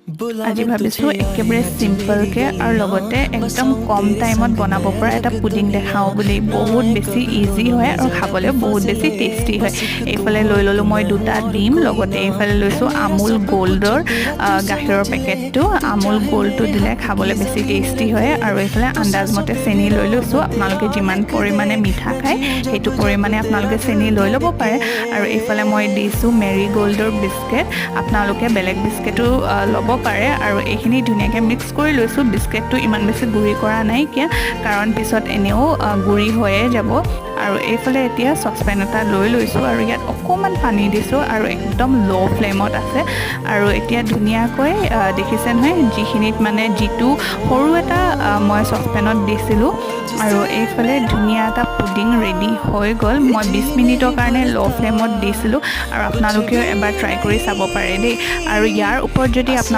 আজি ভাবিছোঁ একেবাৰে চিম্পলকৈ আৰু লগতে একদম কম টাইমত বনাব পৰা এটা পুডিং দেখাওঁ বুলি। বহুত বেছি ইজি হয় আৰু খাবলৈ বহুত বেছি টেষ্টি হয়। এইফালে লৈ ল'লোঁ মই 2টা ডিম, লগতে এইফালে লৈছোঁ আমুল গোল্ডৰ গাখীৰৰ পেকেটটো। আমুল গোল্ডটো দিলে খাবলৈ বেছি টেষ্টি হয়। আৰু এইফালে আন্দাজমতে চেনি লৈ লৈছোঁ। আপোনালোকে যিমান পৰিমাণে মিঠা খায় সেইটো পৰিমাণে আপোনালোকে চেনি লৈ ল'ব পাৰে। আৰু এইফালে মই দিছোঁ মেৰি গোল্ডৰ বিস্কেট। আপোনালোকে বেলেগ বিস্কেটো ল'ব পাৰে। আৰু এইখিনি ধুনীয়াকৈ মিক্স কৰি লৈছোঁ। বিস্কেটটো ইমান বেছি গুড়ি কৰা নাই কিয়, কাৰণ পিছত এনেও গুড়ি হৈয়ে যাব। আৰু এইফালে এতিয়া চচপেন এটা লৈ লৈছোঁ আৰু ইয়াত অকণমান পানী দিছোঁ আৰু একদম ল' ফ্লেমত আছে। আৰু এতিয়া ধুনীয়াকৈ দেখিছে নহয়, যিখিনিত মানে যিটো সৰু এটা মই চচপেনত দিছিলোঁ। আৰু এইফালে ধুনীয়া এটা পুডিং ৰেডি হৈ গ'ল। মই 20 মিনিটৰ কাৰণে ল' ফ্লেমত দিছিলোঁ আৰু আপোনালোকেও এবাৰ ট্ৰাই কৰি চাব পাৰে দেই। আৰু ইয়াৰ ওপৰত যদি আপোনালোকে